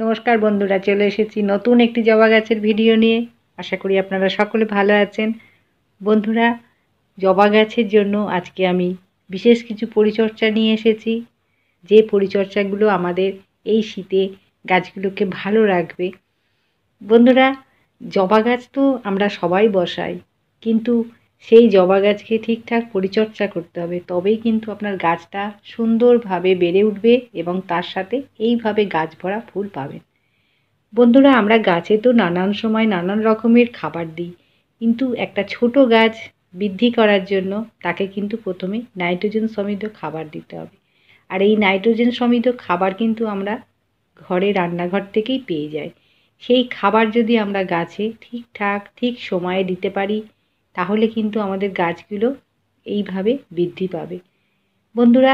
নমস্কার বন্ধুরা, চলে এসেছি নতুন একটি জবা গাছের ভিডিও নিয়ে। আশা করি আপনারা সকলে ভালো আছেন। বন্ধুরা, জবা গাছের জন্য আজকে আমি বিশেষ কিছু পরিচর্যা নিয়ে এসেছি, যে পরিচর্যাগুলো আমাদের এই শীতে গাছগুলোকে ভালো রাখবে। বন্ধুরা, জবা গাছ তো আমরা সবাই বসাই, কিন্তু সেই জবা গাছকে ঠিকঠাক পরিচর্যা করতে হবে, তবেই কিন্তু আপনার গাছটা সুন্দরভাবে বেড়ে উঠবে এবং তার সাথে এইভাবে গাছ ভরা ফুল পাবেন। বন্ধুরা, আমরা গাছে তো নানান সময় নানান রকমের খাবার দিই, কিন্তু একটা ছোট গাছ বৃদ্ধি করার জন্য তাকে কিন্তু প্রথমে নাইট্রোজেন সমৃদ্ধ খাবার দিতে হবে। আর এই নাইট্রোজেন সমৃদ্ধ খাবার কিন্তু আমরা ঘরে রান্নাঘর থেকেই পেয়ে যাই। সেই খাবার যদি আমরা গাছে ঠিকঠাক ঠিক সময়ে দিতে পারি, তাহলে কিন্তু আমাদের গাছগুলো এইভাবে বৃদ্ধি পাবে। বন্ধুরা,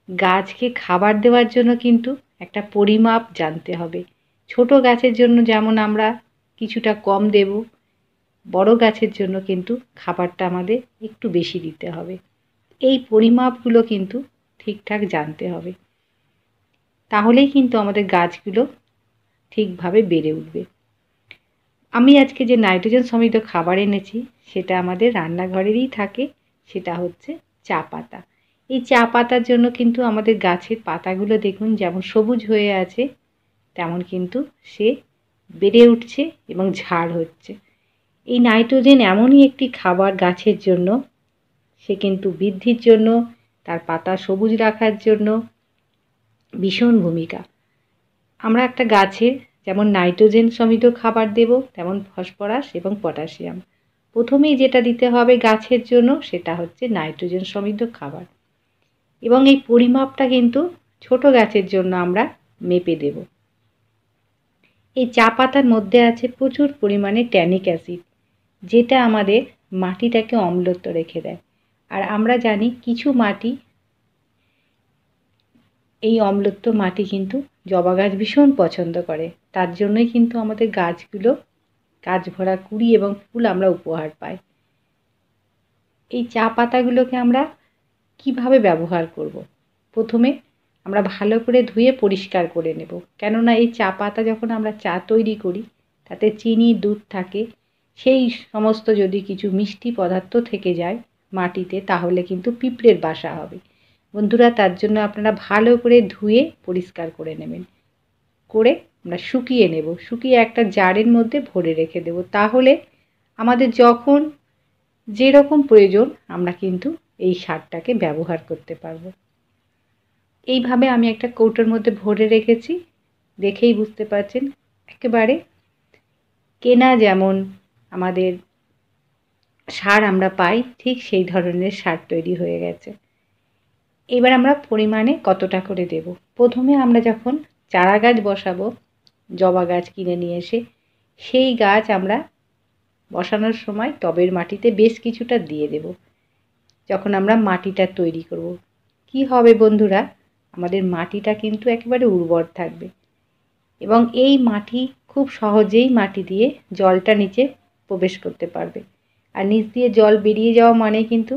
গাছকে খাবার দেওয়ার জন্য কিন্তু একটা পরিমাপ জানতে হবে। ছোট গাছের জন্য যেমন আমরা কিছুটা কম দেব, বড় গাছের জন্য কিন্তু খাবারটা আমাদের একটু বেশি দিতে হবে। এই পরিমাপগুলো কিন্তু ঠিকঠাক জানতে হবে, তাহলেই কিন্তু আমাদের গাছগুলো ঠিকভাবে বেড়ে উঠবে। আমি আজকে যে নাইট্রোজেন সমৃদ্ধ খাবার এনেছি সেটা আমাদের রান্নাঘরেরই থাকে, সেটা হচ্ছে চা পাতা। এই চা পাতার জন্য কিন্তু আমাদের গাছের পাতাগুলো দেখুন যেমন সবুজ হয়ে আছে, তেমন কিন্তু সে বেড়ে উঠছে এবং ঝাড় হচ্ছে। এই নাইট্রোজেন এমনই একটি খাবার গাছের জন্য, সে কিন্তু বৃদ্ধির জন্য, তার পাতা সবুজ রাখার জন্য ভীষণ ভূমিকা। আমরা একটা গাছে যেমন নাইট্রোজেন সমৃদ্ধ খাবার দেব, তেমন ফসফরাস এবং পটাশিয়াম। প্রথমেই যেটা দিতে হবে গাছের জন্য সেটা হচ্ছে নাইট্রোজেন সমৃদ্ধ খাবার, এবং এই পরিমাপটা কিন্তু ছোট গাছের জন্য আমরা মেপে দেব। এই চা পাতার মধ্যে আছে প্রচুর পরিমাণে ট্যানিক অ্যাসিড, যেটা আমাদের মাটিটাকে অম্লত্ব রেখে দেয়। আর আমরা জানি কিছু মাটি, এই অম্লত্ব মাটি কিন্তু জবা গাছ ভীষণ পছন্দ করে। তার জন্যই কিন্তু আমাদের গাছগুলো গাছ ভরা কুড়ি এবং ফুল আমরা উপহার পাই। এই চা পাতাগুলোকে আমরা কিভাবে ব্যবহার করব? প্রথমে আমরা ভালো করে ধুয়ে পরিষ্কার করে নেব, কেননা এই চা পাতা যখন আমরা চা তৈরি করি তাতে চিনি, দুধ থাকে। সেই সমস্ত যদি কিছু মিষ্টি পদার্থ থেকে যায় মাটিতে, তাহলে কিন্তু পিঁপড়ের বাসা হবে। বন্ধুরা, তার জন্য আপনারা ভালো করে ধুয়ে পরিষ্কার করে নেবেন, করে আমরা শুকিয়ে নেব, শুকিয়ে একটা জারের মধ্যে ভরে রেখে দেব। তাহলে আমাদের যখন যেরকম প্রয়োজন আমরা কিন্তু এই সারটাকে ব্যবহার করতে পারবো। এইভাবে আমি একটা কৌটোর মধ্যে ভরে রেখেছি, দেখেই বুঝতে পারছেন একেবারে কেনা যেমন আমাদের সার আমরা পাই, ঠিক সেই ধরনের সার তৈরি হয়ে গেছে। এবার আমরা পরিমাণে কতটা করে দেব? প্রথমে আমরা যখন চারা গাছ বসাবো, জবা গাছ কিনে নিয়ে এসে, সেই গাছ আমরা বসানোর সময় টবের মাটিতে বেশ কিছুটা দিয়ে দেব। যখন আমরা মাটিটা তৈরি করব, কি হবে বন্ধুরা, আমাদের মাটিটা কিন্তু একেবারে উর্বর থাকবে, এবং এই মাটি খুব সহজেই মাটি দিয়ে জলটা নিচে প্রবেশ করতে পারবে। আর নিচ দিয়ে জল বেরিয়ে যাওয়া মানে কিন্তু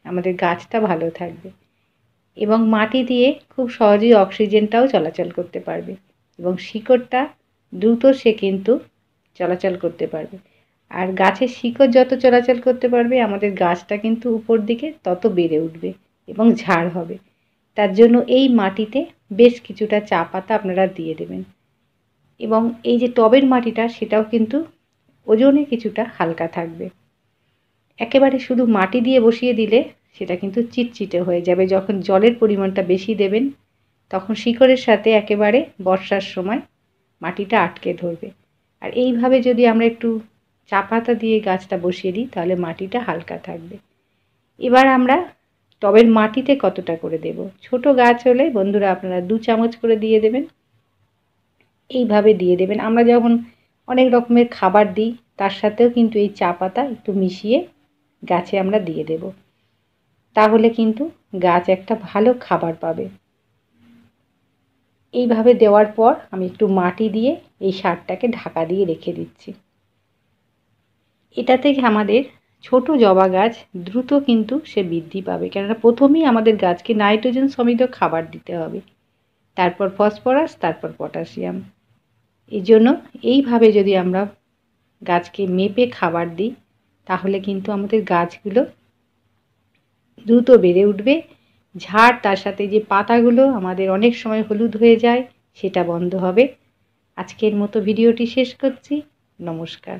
আমাদের গাছটা ভালো থাকবে, এবং মাটি দিয়ে খুব সহজেই অক্সিজেনটাও চলাচল করতে পারবে, এবং শিকড়টা দ্রুত সে কিন্তু চলাচল করতে পারবে। আর গাছের শিকড় যত চলাচল করতে পারবে, আমাদের গাছটা কিন্তু উপর দিকে তত বেড়ে উঠবে এবং ঝাড় হবে। তার জন্য এই মাটিতে বেশ কিছুটা চা পাতা আপনারা দিয়ে দেবেন, এবং এই যে টবের মাটিটা সেটাও কিন্তু ওজনে কিছুটা হালকা থাকবে। একেবারে শুধু মাটি দিয়ে বসিয়ে দিলে সেটা কিন্তু চিটচিটে হয়ে যাবে। যখন জলের পরিমাণটা বেশি দেবেন, তখন শিকড়ের সাথে একেবারে বর্ষার সময় মাটিটা আটকে ধরবে। আর এইভাবে যদি আমরা একটু চা পাতা দিয়ে গাছটা বসিয়ে দিই, তাহলে মাটিটা হালকা থাকবে। এবার আমরা টবের মাটিতে কতটা করে দেব? ছোট গাছ হলে বন্ধুরা আপনারা 2 চামচ করে দিয়ে দেবেন। এইভাবে দিয়ে দেবেন। আমরা যখন অনেক রকমের খাবার দিই, তার সাথেও কিন্তু এই চা পাতা একটু মিশিয়ে গাছে আমরা দিয়ে দেব, তাহলে কিন্তু গাছ একটা ভালো খাবার পাবে। এইভাবে দেওয়ার পর আমি একটু মাটি দিয়ে এই সারটাকে ঢাকা দিয়ে রেখে দিচ্ছি। এটা থেকে আমাদের ছোট জবা গাছ দ্রুত কিন্তু সে বৃদ্ধি পাবে, কেননা প্রথমেই আমাদের গাছকে নাইট্রোজেন সমৃদ্ধ খাবার দিতে হবে, তারপর ফসফরাস, তারপর পটাশিয়াম। এই জন্য এইভাবে যদি আমরা গাছকে মেপে খাবার দিই তাহলে কিন্তু আমাদের গাছগুলো দ্রুত বেড়ে উঠবে। ঝাড় তার সাথে যে পাতাগুলো আমাদের অনেক সময় হলুদ হয়ে যায় সেটা বন্ধ হবে। আজকের মতো ভিডিওটি শেষ করছি। নমস্কার।